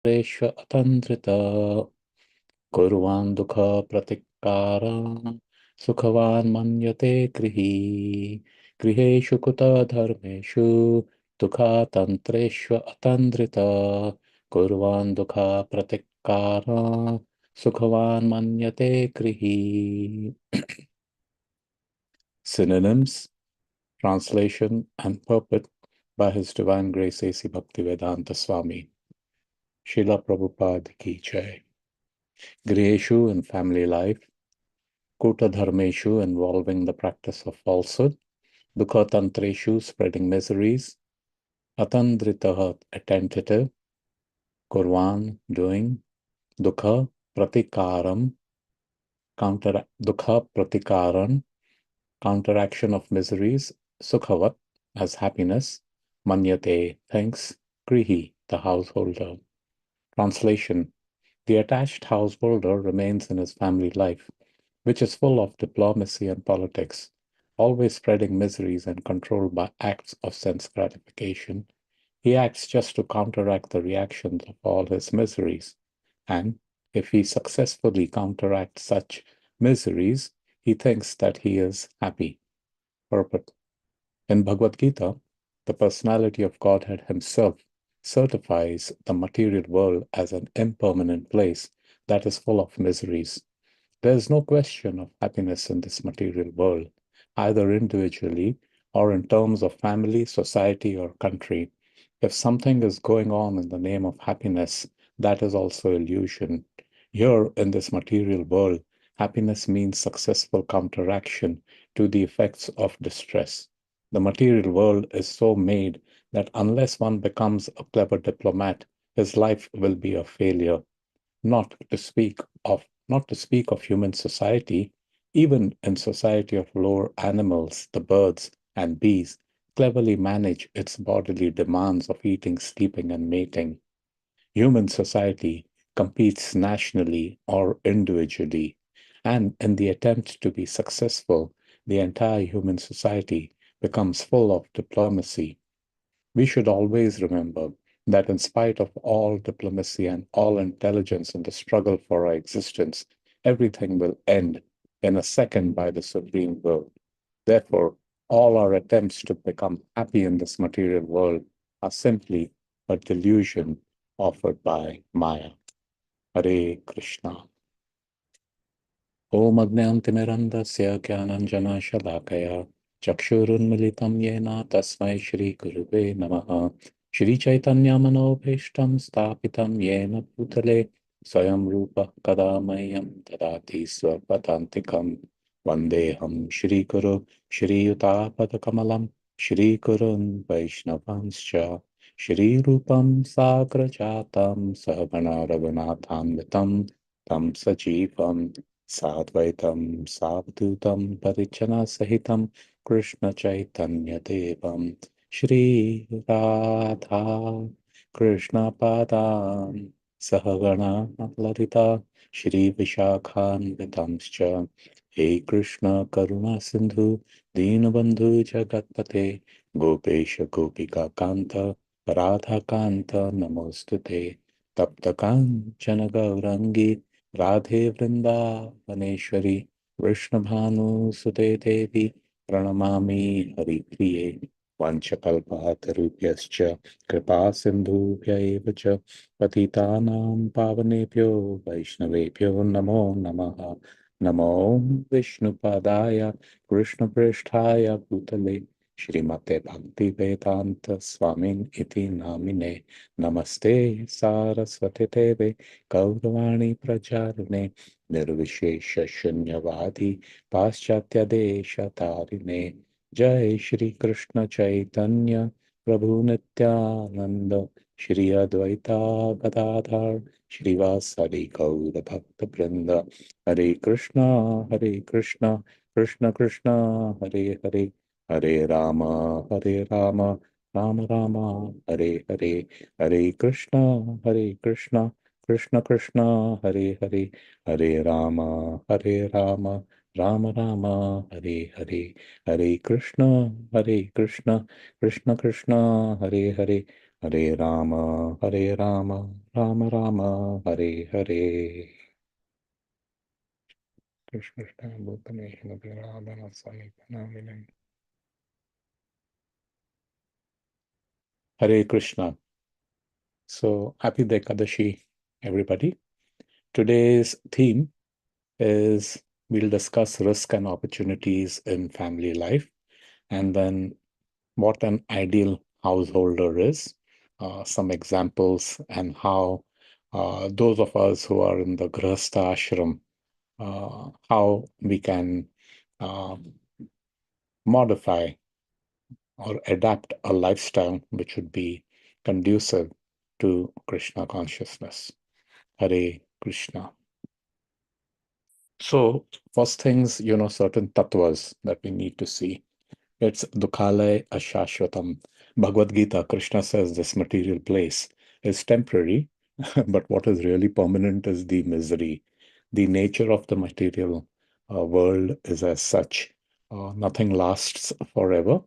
Reshva atandrita kurvan dukha pratikara sukhavan manyate krihi griheshu kuta dharmeshu dukha tantreshva atandrita kurvan dukha pratikara sukhavan manyate krihi. Synonyms, translation and purport by His Divine Grace A.C. Bhaktivedanta Swami. Srila Prabhupada Ki Jai. Griheshu in family life, Kuta Dharmeshu involving the practice of falsehood, Dukha Tantreshu spreading miseries, Atandritaha attentive, Kurvan doing, Dukha Pratikaram, Dukha Pratikaran, counteraction of miseries, Sukhavat as happiness, Manyate thanks, Grihi the householder. Translation: the attached householder remains in his family life, which is full of diplomacy and politics, always spreading miseries and controlled by acts of sense gratification. He acts just to counteract the reactions of all his miseries, and if he successfully counteracts such miseries, he thinks that he is happy. Purport. In Bhagavad Gita, the personality of Godhead himself certifies the material world as an impermanent place that is full of miseries. There is no question of happiness in this material world, either individually or in terms of family, society, or country. If something is going on in the name of happiness, that is also illusion. Here, in this material world, happiness means successful counteraction to the effects of distress. The material world is so made that unless one becomes a clever diplomat, his life will be a failure. Not to speak of human society, even in society of lower animals, the birds and bees cleverly manage its bodily demands of eating, sleeping, and mating. Human society competes nationally or individually, and in the attempt to be successful, the entire human society becomes full of diplomacy. We should always remember that in spite of all diplomacy and all intelligence in the struggle for our existence, everything will end in a second by the supreme will. Therefore, all our attempts to become happy in this material world are simply a delusion offered by Maya. Hare Krishna. ॐ अज्ञानतिमिरन्धस्य ज्ञानाञ्जनशलाकया चक्षुरुन्मिलितं येन तस्मै श्रीगुरुवे नमः। श्रीचैतन्यमनोभीष्टं स्थापितं येन भूतले स्वयं रूपः कदा मह्यं ददाति स्वपदान्तिकं। वन्देऽहं श्रीगुरो श्रीयुतापदकमलं श्रीगुरुन् वैष्णवांश्च श्रीरूपं साग्रजातं सहगणा रघुनाथान्वितं तं सजीवं साद्वैतं सावधूतं परिजनसहितं कृष्णचैतन्यदेवं श्रीराधा कृष्णपादान् सहगणा ललिता श्रीविशाखान्वितंश्च हे कृष्ण करुणा सिन्धु दीनबन्धु जगत्पते गोपेश गोपिकान्त राधाकान्त नमोऽस्तुते तप्तकाञ्चन गौरङ्गी राधे वृन्दावनेश्वरी कृष्णभानुसुते देवी प्रणमामि हरिप्रिये वंशकल्पतरुभ्यश्च कृपा सिन्धुभ्य एव च पतितानां पावनेभ्यो वैष्णवेभ्यो नमो नमः। नमो विष्णुपादाय कृष्णप्रेष्ठाय भूतले श्रीमते भक्तिवेदान्त स्वामिन् इति नामिने नमस्ते सारस्वती देवे गौरवाणी प्रचारिणे निर्विशेष शून्यवादी पाश्चात्य देश तारिणे जय श्री कृष्ण चैतन्य प्रभु नित्यानंद श्री अद्वैता गदाधर श्रीवासदि गौर भक्त वृंद हरे Krishna Krishna Krishna Hare Hare Hare Ram Ram Ram Hare Hare Hare Krishna Krishna Krishna Hare Hare Hare Ram Ram Ram Hare Hare Hare Krishna Krishna Krishna Hare Hare Hare Rama, Hare Rama, Rama Rama, Hare Hare. Krishna Krishna Bhutane Radhana Sahipana. Hare Krishna. So happy Dekadashi, everybody. Today's theme is we'll discuss risk and opportunities in family life, and then what an ideal householder is, some examples, and how those of us who are in the Grihastha ashram, how we can uh, modify or adapt a lifestyle which would be conducive to Krishna consciousness. Hare Krishna. So, first things, certain tattvas that we need to see. It's Dukhalaya Ashashvatam. Bhagavad Gita, Krishna says this material place is temporary, but what is really permanent is the misery. The nature of the material world is as such. Nothing lasts forever,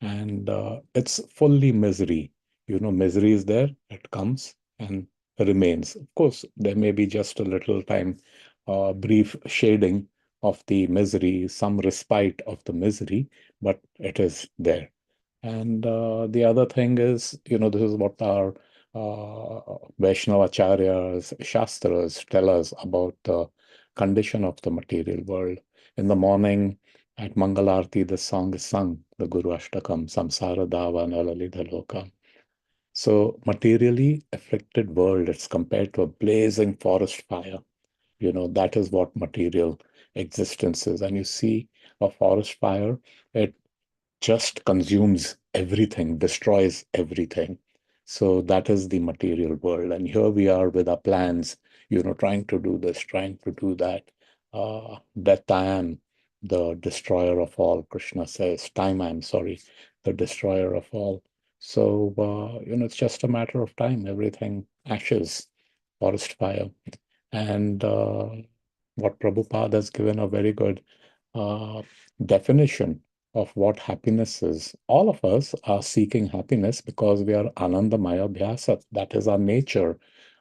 and it's fully misery. Misery is there, it comes and remains. Of course, there may be just a little time, brief shading of the misery, some respite of the misery, but it is there. And the other thing is, this is what our Vaishnava acharyas, Shastras tell us about the condition of the material world. In the morning, at Mangalarti, the song is sung, the Guru Ashtakam, Samsara Dava Nalalita Loka. So, materially afflicted world, it's compared to a blazing forest fire. That is what material existence is. And you see a forest fire, it just consumes everything, destroys everything. So that is the material world. And here we are with our plans, trying to do this, trying to do that. Death I am, the destroyer of all, Krishna says. Time I am, sorry, the destroyer of all. So, it's just a matter of time. Everything ashes, forest fire. And what Prabhupada has given a very good uh, definition of what happiness is. All of us are seeking happiness because we are Anandamaya Bhyasat. That is our nature,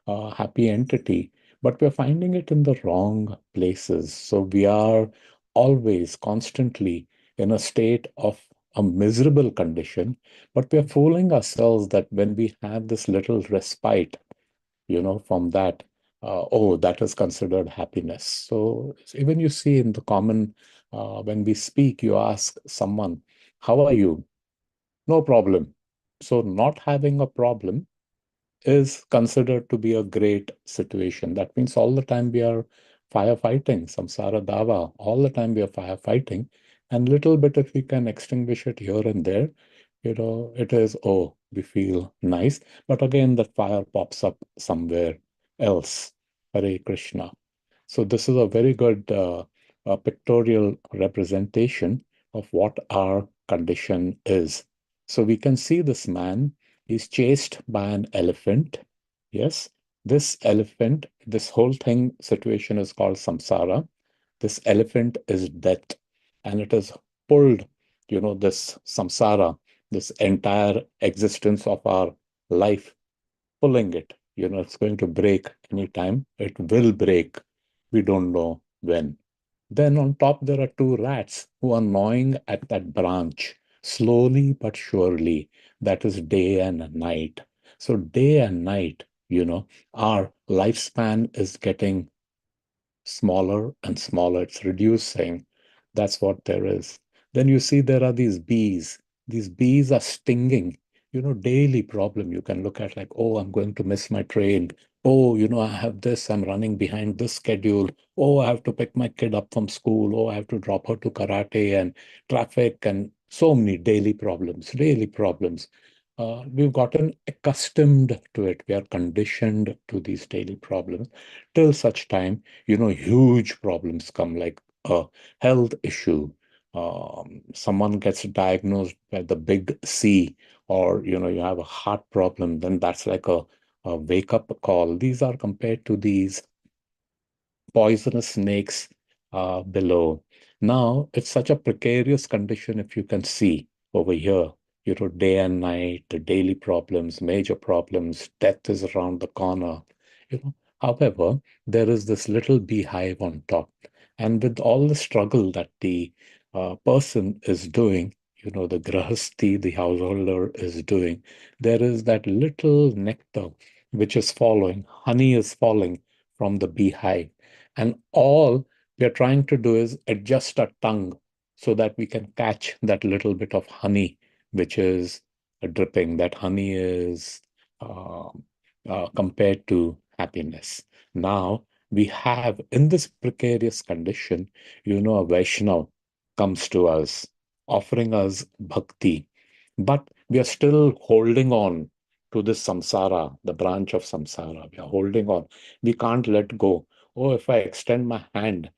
happy entity. But we're finding it in the wrong places. So we are always, constantly in a state of a miserable condition. But we're fooling ourselves that when we have this little respite, from that, oh, that is considered happiness. So even you see in the common, when we speak, you ask someone, how are you? No problem. So not having a problem is considered to be a great situation. That means all the time we are firefighting, samsara dava, all the time we are firefighting. And little bit if we can extinguish it here and there, it is, oh, we feel nice. But again, the fire pops up somewhere else. Hare Krishna. So this is a very good pictorial representation of what our condition is. So we can see this man is chased by an elephant. Yes, this elephant, this whole thing situation is called samsara. This elephant is death, and it is pulled, this samsara, this entire existence of our life, pulling it. It's going to break anytime. It will break. We don't know when. Then on top, there are two rats who are gnawing at that branch, slowly but surely. That is day and night. So, day and night, our lifespan is getting smaller and smaller. It's reducing. That's what there is. Then you see there are these bees. These bees are stinging. Daily problem. You can look at like, oh, I'm going to miss my train. Oh, I have this. I'm running behind this schedule. Oh, I have to pick my kid up from school. Oh, I have to drop her to karate and traffic and so many daily problems, daily problems. We've gotten accustomed to it. We are conditioned to these daily problems till such time huge problems come like a health issue. Someone gets diagnosed by the big C, or you have a heart problem, then that's like a wake up call. These are compared to these poisonous snakes below. Now, it's such a precarious condition if you can see over here. day and night, the daily problems, major problems, death is around the corner. You know, however, there is this little beehive on top. And with all the struggle that the person is doing, the grahasti, the householder is doing, there is that little nectar which is following, honey is falling from the beehive. And all we are trying to do is adjust our tongue so that we can catch that little bit of honey which is dripping. That honey is uh, compared to happiness. Now, we have in this precarious condition, a Vaishnav comes to us, offering us bhakti, but we are still holding on to this samsara, the branch of samsara. We are holding on. We can't let go. Oh, if I extend my hand,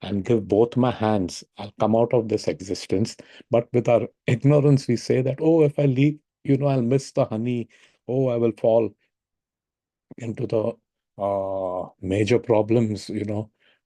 and give both my hands, I'll come out of this existence. But with our ignorance, we say that, oh, if I leave, I'll miss the honey. Oh, I will fall into the major problems,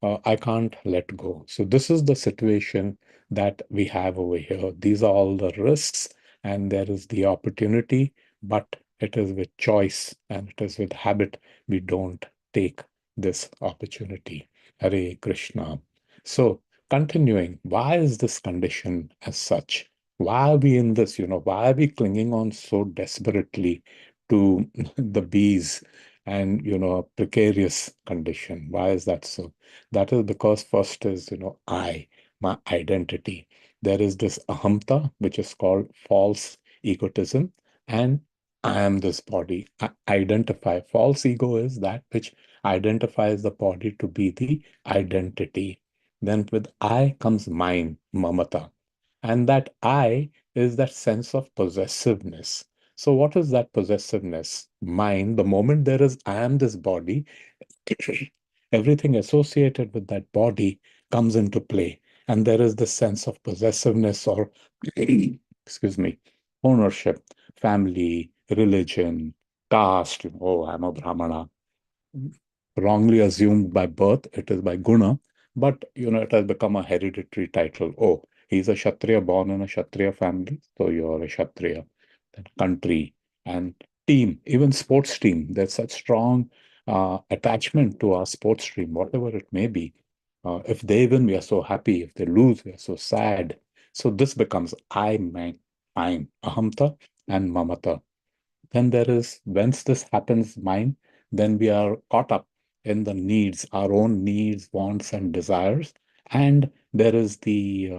I can't let go. So this is the situation that we have over here. These are all the risks, and there is the opportunity, but it is with choice and it is with habit. We don't take this opportunity. Hare Krishna. So continuing, why is this condition as such? Why are we in this? Why are we clinging on so desperately to the bees and a precarious condition? Why is that so? That is because first is my identity. There is this ahamta, which is called false egotism, and I am this body. I identify. False ego is that which identifies the body to be the identity. Then with I comes mine, mamata, and that I is that sense of possessiveness. So, what is that possessiveness? Mine, the moment there is I am this body, everything associated with that body comes into play. And there is this sense of possessiveness or, excuse me, ownership, family, religion, caste. Oh, I'm a Brahmana, wrongly assumed by birth, it is by guna, but it has become a hereditary title. Oh, he's a Kshatriya born in a Kshatriya family, so you're a Kshatriya. Then country and team, even sports team, there's such strong attachment to our sports team, whatever it may be. If they win, we are so happy. If they lose, we are so sad. So this becomes I, mine, ahamta and mamata. Then there is, once this happens, mine, then we are caught up in the needs, our own needs, wants, and desires. And there is the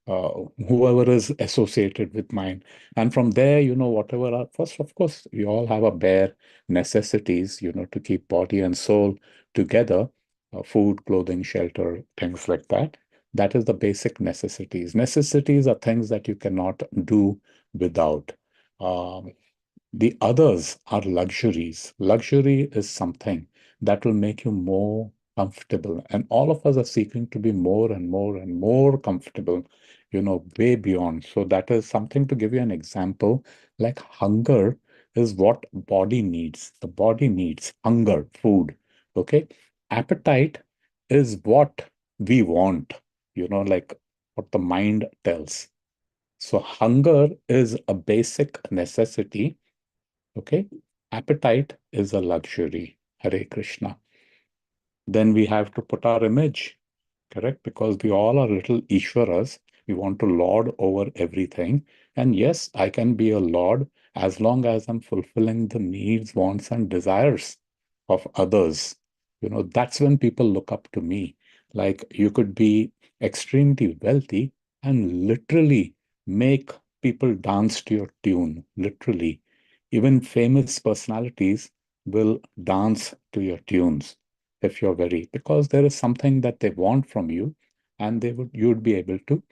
whoever is associated with mine. And from there, whatever are, first, of course, we all have a bare necessities, to keep body and soul together, food, clothing, shelter, things like that. That is the basic necessities. Necessities are things that you cannot do without. Um, the others are luxuries. Luxury is something that will make you more comfortable. And all of us are seeking to be more and more and more comfortable, way beyond. So that is something to give you an example. Like hunger is what body needs. The body needs hunger, food. Okay. Appetite is what we want, like what the mind tells. So hunger is a basic necessity. Okay. Appetite is a luxury. Hare Krishna. Then we have to put our image, correct? Because we all are little Ishwaras. We want to lord over everything. And yes, I can be a lord as long as I'm fulfilling the needs, wants, and desires of others. That's when people look up to me. Like you could be extremely wealthy and literally make people dance to your tune, literally. Even famous personalities will dance to your tunes if you're very, because there is something that they want from you, and you'd be able to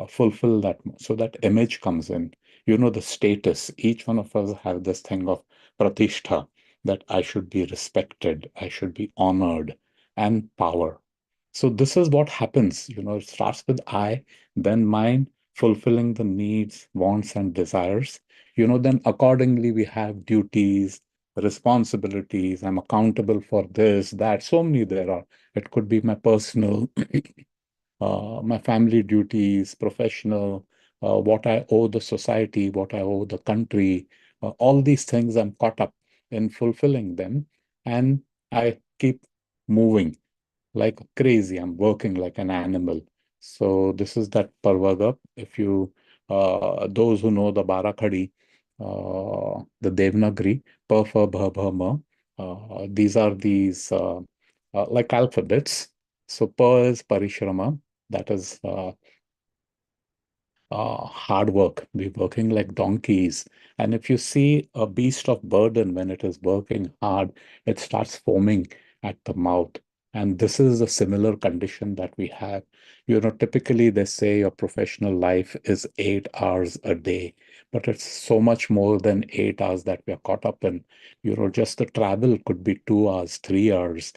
fulfill that. So that image comes in. The status. Each one of us have this thing of pratishtha, that I should be respected, I should be honored, and power. So this is what happens. It starts with I, then mine, fulfilling the needs, wants, and desires. Then accordingly we have duties, responsibilities. I'm accountable for this, that. So many there are. It could be my personal, my family duties, professional, what I owe the society, what I owe the country, all these things I'm caught up in fulfilling them. And I keep moving like crazy. I'm working like an animal. So this is that Parvaga. If you, those who know the Barakhadi, the Devanagari, Pa, Fa, Bha, Bha, Ma, these are these like alphabets. So Pa is Parishrama, that is hard work. We're working like donkeys. And if you see a beast of burden when it is working hard, it starts foaming at the mouth. And this is a similar condition that we have. Typically they say your professional life is 8 hours a day, but it's so much more than 8 hours that we are caught up in. Just the travel could be 2 hours, 3 hours,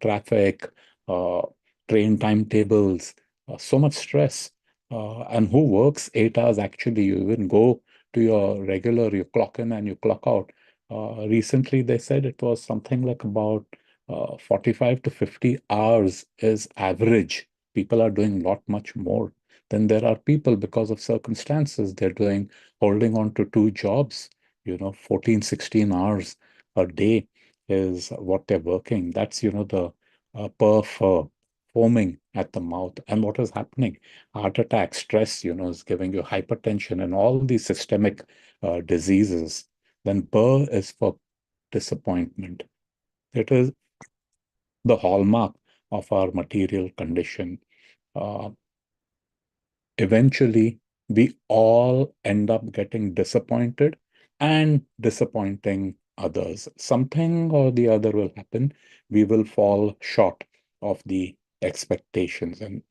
traffic, uh, train timetables, so much stress. And who works 8 hours actually? You even go to your regular, you clock in and you clock out. Recently, they said it was something like about 45 to 50 hours is average. People are doing a lot much more. Then there are people, because of circumstances, they're holding on to two jobs, 14, 16 hours a day is what they're working. That's, the foaming at the mouth. And what is happening? Heart attack, stress, is giving you hypertension and all these systemic diseases. Then Burr is for disappointment. It is the hallmark of our material condition. Uh, Eventually, we all end up getting disappointed and disappointing others. Something or the other will happen. We will fall short of the expectations. And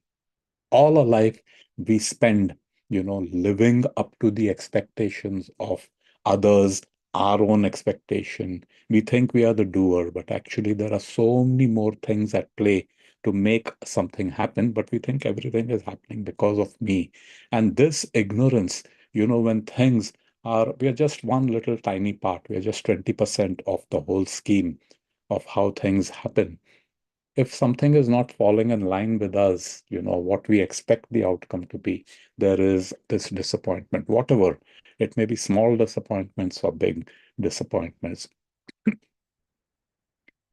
all our life we spend, living up to the expectations of others, our own expectation. We think we are the doer, but actually there are so many more things at play to make something happen, but we think everything is happening because of me. And this ignorance, when things we are just one little tiny part, we are just 20% of the whole scheme of how things happen. If something is not falling in line with us, what we expect the outcome to be, there is this disappointment, whatever. It may be small disappointments or big disappointments.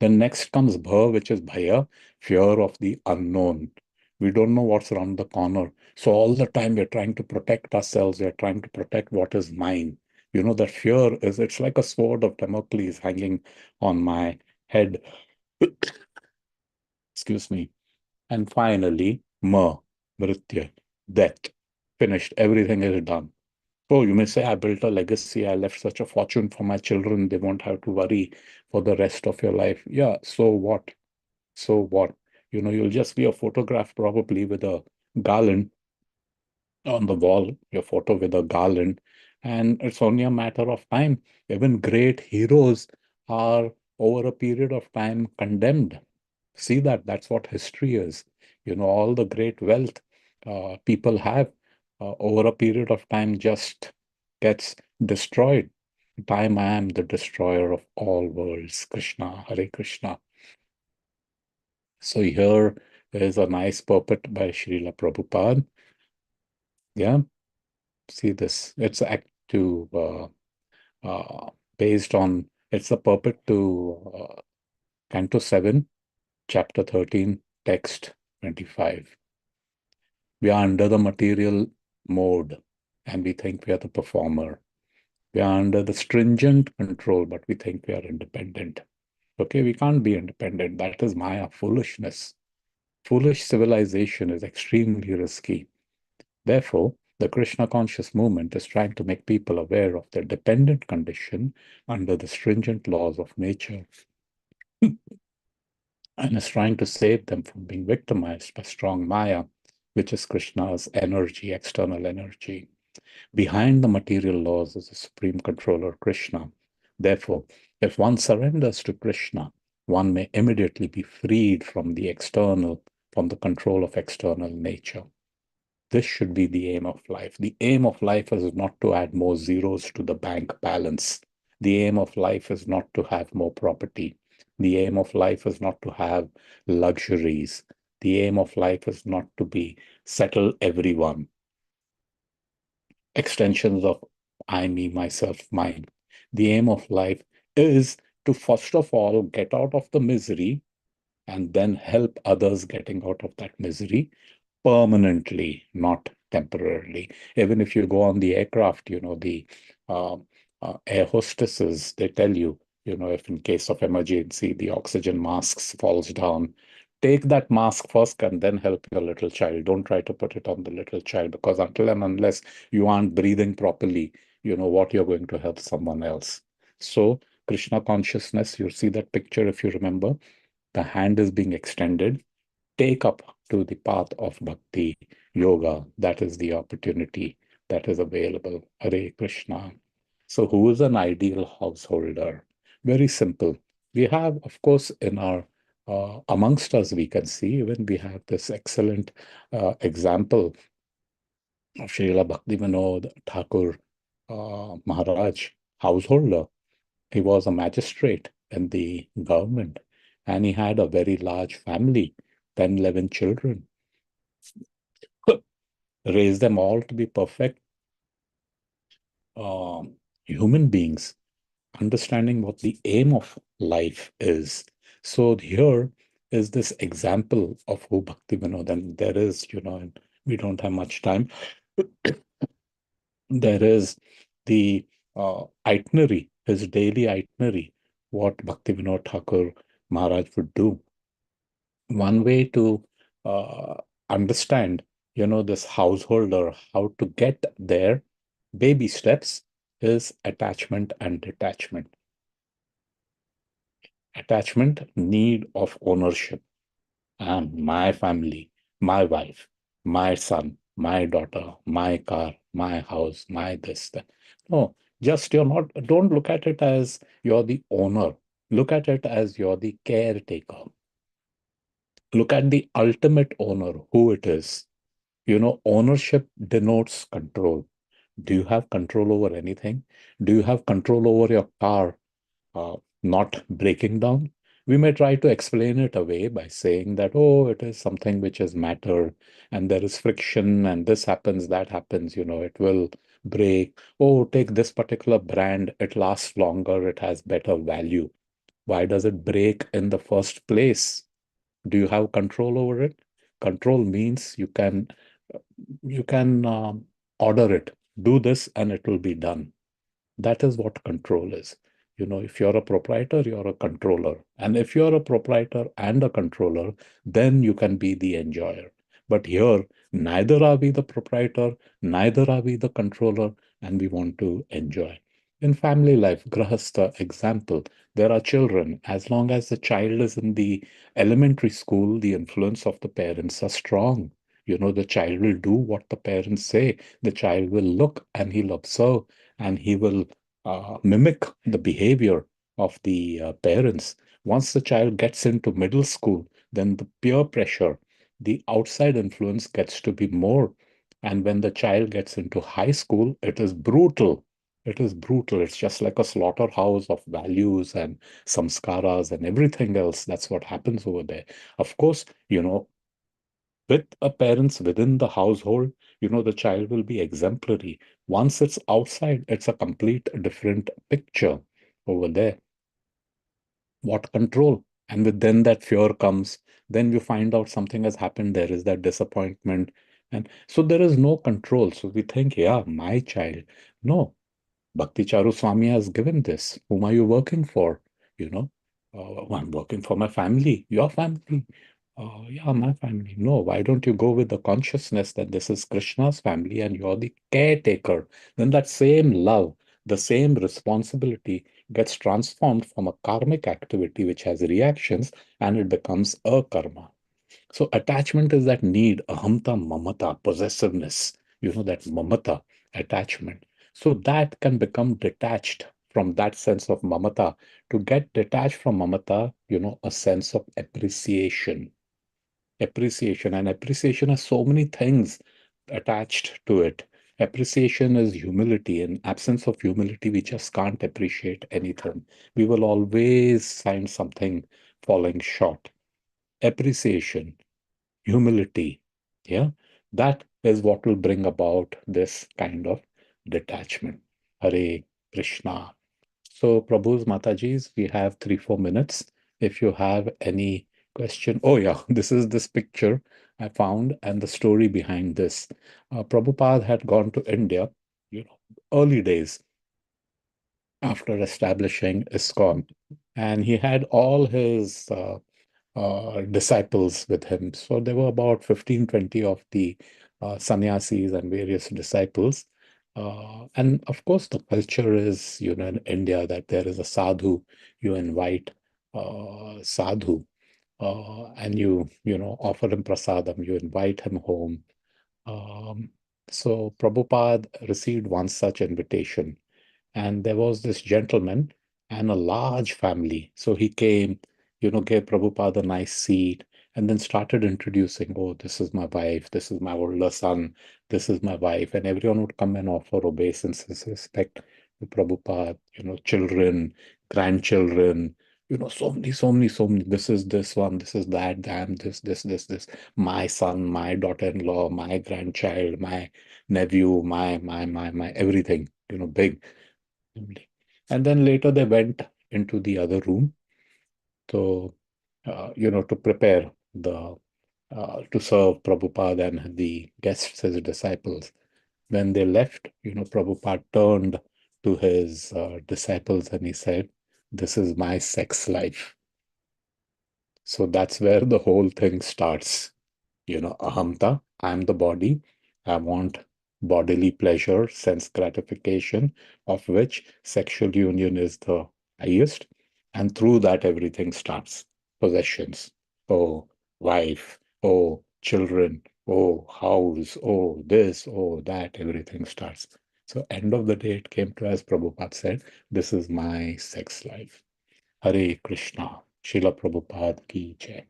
Then next comes bha, which is bhaya, fear of the unknown. We don't know what's around the corner. So all the time we're trying to protect ourselves. We're trying to protect what is mine. That fear it's like a sword of Damocles hanging on my head. Excuse me. And finally, Mritya, death. Finished. Everything is done. Oh, you may say, I built a legacy. I left such a fortune for my children. They won't have to worry for the rest of your life. Yeah, so what? So what? You'll just be a photograph probably with a garland on the wall, your photo with a garland. And it's only a matter of time. Even great heroes are over a period of time condemned. See that's what history is. All the great wealth people have over a period of time just gets destroyed. Time I am the destroyer of all worlds. Krishna, Hare Krishna. So here is a nice puppet by Srila Prabhupada. Yeah, see this. It's act to based on it's a puppet to Canto 7, Chapter 13, Text 25. We are under the material mode and we think we are the performer. We are under the stringent control, but we think we are independent. Okay, we can't be independent. That is Maya, foolishness. Foolish civilization is extremely risky. Therefore, the Krishna conscious movement is trying to make people aware of their dependent condition under the stringent laws of nature and is trying to save them from being victimized by strong Maya, which is Krishna's energy, external energy. Behind the material laws is the supreme controller, Krishna. Therefore, if one surrenders to Krishna, one may immediately be freed from from the control of external nature. This should be the aim of life. The aim of life is not to add more zeros to the bank balance. The aim of life is not to have more property. The aim of life is not to have luxuries. The aim of life is not to be settle everyone. extensions of I, me, myself, mine. The aim of life is to first of all get out of the misery and then help others getting out of that misery permanently, not temporarily. Even if you go on the aircraft, the uh, air hostesses, they tell you, if in case of emergency, the oxygen masks falls down, take that mask first and then help your little child. Don't try to put it on the little child because until and unless you aren't breathing properly, you know what you're going to help someone else. So Krishna consciousness, you see that picture if you remember, the hand is being extended. Take up to the path of bhakti, yoga. That is the opportunity that is available. Hare Krishna. So, who is an ideal householder? Very simple. We have, of course, in our amongst us, we can see even we have this excellent example of Srila Bhaktivinoda Thakur Maharaj, householder. He was a magistrate in the government and he had a very large family, 10, 11 children, raised them all to be perfect um, human beings, understanding what the aim of life is. So here is this example of who Bhakti Vinod, and there is, and we don't have much time. There is the itinerary, his daily itinerary, what Bhaktivinoda Thakur Maharaj would do. One way to uh, understand, this householder, how to get there, baby steps, is attachment and detachment. Attachment, need of ownership. And my family, my wife, my son, my daughter, my car, my house, my this, that. No, just don't look at it as you're the owner. Look at it as you're the caretaker. Look at the ultimate owner, who it is. Ownership denotes control. Do you have control over anything? Do you have control over your car not breaking down? We may try to explain it away by saying that, oh, it is something which is matter and there is friction and this happens, that happens, it will break. Oh, take this particular brand, it lasts longer, it has better value. Why does it break in the first place? Do you have control over it? Control means you can order it. Do this and it will be done. That is what control is. If you're a proprietor, you're a controller. And if you're a proprietor and a controller, then you can be the enjoyer. But here, neither are we the proprietor, neither are we the controller, and we want to enjoy. In family life, Grahastha example, there are children. As long as the child is in the elementary school, the influence of the parents are strong. The child will do what the parents say. The child will look and he'll observe and he will mimic the behavior of the parents. Once the child gets into middle school, then the peer pressure, the outside influence gets to be more. And when the child gets into high school, it is brutal. It is brutal. It's just like a slaughterhouse of values and samskaras and everything else. That's what happens over there. Of course, with a parents within the household, the child will be exemplary. Once it's outside, it's a complete different picture over there. What control? And with then that fear comes, then you find out something has happened. There is that disappointment. And so there is no control. So we think, yeah, my child. No, Bhakti Charu Swami has given this. Whom are you working for? You know, I'm working for my family, your family. Yeah, my family. No, why don't you go with the consciousness that this is Krishna's family and you're the caretaker? Then that same love, the same responsibility gets transformed from a karmic activity which has reactions and it becomes a karma. So attachment is that need, ahamta, mamata, possessiveness, that mamata, attachment. So that can become detached from that sense of mamata. To get detached from mamata, a sense of appreciation. Appreciation and appreciation has so many things attached to it. Appreciation is humility. In absence of humility, we just can't appreciate anything. We will always find something falling short. Appreciation, humility. Yeah, that is what will bring about this kind of detachment. Hare Krishna. So, Prabhu's Matajis, we have 3-4 minutes. If you have any question, oh yeah, this is this picture I found and the story behind this. Prabhupada had gone to India, early days after establishing ISKCON, and he had all his disciples with him. So there were about 15, 20 of the sannyasis and various disciples. And of course, the culture is, in India that there is a sadhu, you invite sadhu, and offer him prasadam, you invite him home. Um, so Prabhupada received one such invitation, and there was this gentleman and a large family. So he came, gave Prabhupada a nice seat, and then started introducing, oh, this is my wife, this is my older son, this is my wife. And everyone would come and offer obeisance, respect to Prabhupada, children, grandchildren, so many, so many, so many. This is this one, this is that, damn, this, my son, my daughter-in-law, my grandchild, my nephew, my everything, big family. And then later they went into the other room to, to prepare to serve Prabhupada and the guests, his disciples. When they left, Prabhupada turned to his disciples and he said, "This is my sex life." So that's where the whole thing starts. Ahamta, I'm the body. I want bodily pleasure, sense gratification, of which sexual union is the highest. And through that, everything starts. Possessions. Oh, wife. Oh, children. Oh, house. Oh, this. Oh, that. Everything starts. So, end of the day, it came to, as Prabhupada said, this is my sex life. Hare Krishna. Srila Prabhupada ki jai.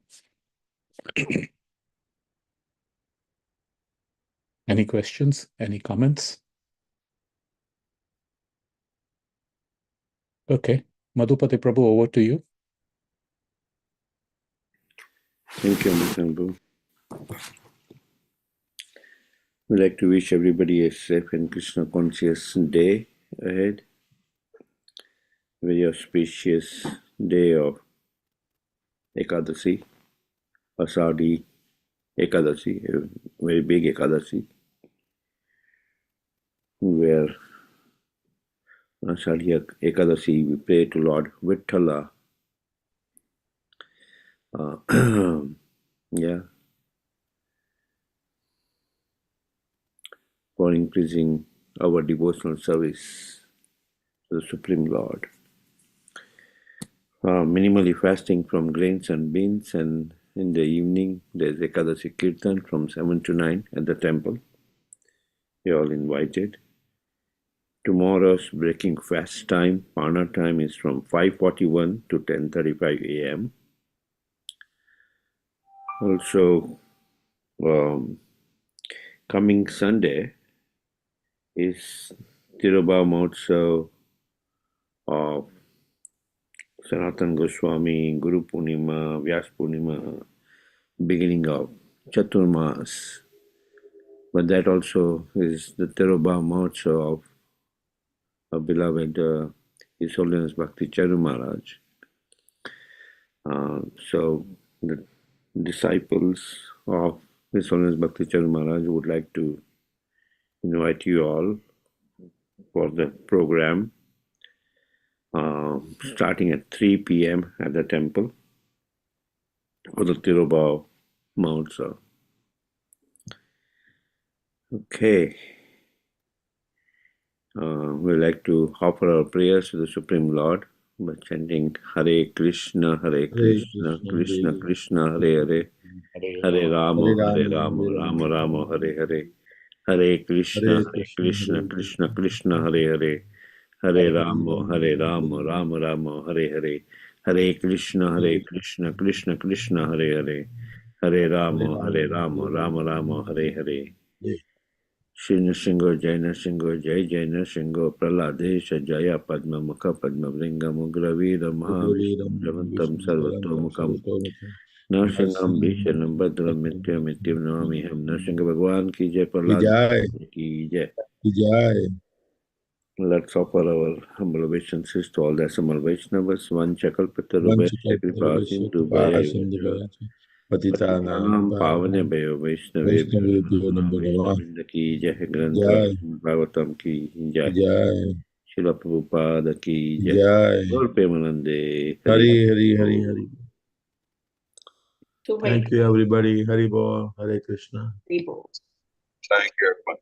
Any questions? Any comments? Okay. Madhupati Prabhu, over to you. Thank you, Amasambu. We'd like to wish everybody a safe and Krishna conscious day ahead. Very auspicious day of Ekadasi, Asadi Ekadasi, a very big Ekadasi, where on Asadi Ekadasi we pray to Lord Vittala. Yeah, for increasing our devotional service to the Supreme Lord. Minimally fasting from grains and beans, and in the evening there's Ekadasi Kirtan from 7 to 9 at the temple. You're all invited. Tomorrow's breaking fast time, Pana time, is from 5:41 to 10:35 a.m. Also, coming Sunday is Tirobha Mahotsav of Sanatan Goswami, Guru Purnima, Vyas Purnima, beginning of Chaturmas. But that also is the Tirobha Mahotsav of our beloved His Holiness Bhakti Charu Maharaj. So the disciples of His Holiness Bhakti Charu Maharaj would like to invite you all for the program starting at 3 p.m. at the temple for the Tirobha Mahotsav. Okay. We like to offer our prayers to the Supreme Lord by chanting Hare Krishna, Krishna Krishna, Hare Hare, Hare Rama, Rama Rama, Hare Hare, Hare Krishna, Krishna Krishna, Hare Hare, Hare Rama, Rama Rama, Hare Hare, Hare Krishna, Krishna Krishna, Hare Hare, Hare Rama, Rama Rama, Hare Hare. Shri Nrsingo, Jai Nrsingo, Jai Jai Nrsingo, Praladesha, Jaya Padma Mukha Padma Vringa Mugravira Mahavishnam Sarvatomukam Nrsiнгam Bhishanam Bhadram Mithya Mithya Navamiham Nrsinga Bhagwan ki Jai, Prahlad ki Jai. Let's offer our humble obeisances to all the assembled Vaishnavas. One Chakalpatarubaisya Kripasim Dubaya Patitanam Pavanebhayo Vaishnavebhyo Vishnavinda ki Jai Grantha Bhagavatam ki Jai Srila Prabhupada ki Jai Gaur Premanande Hari. Thank you, everybody. Hari Bol, Hare Krishna. Thank you, everyone.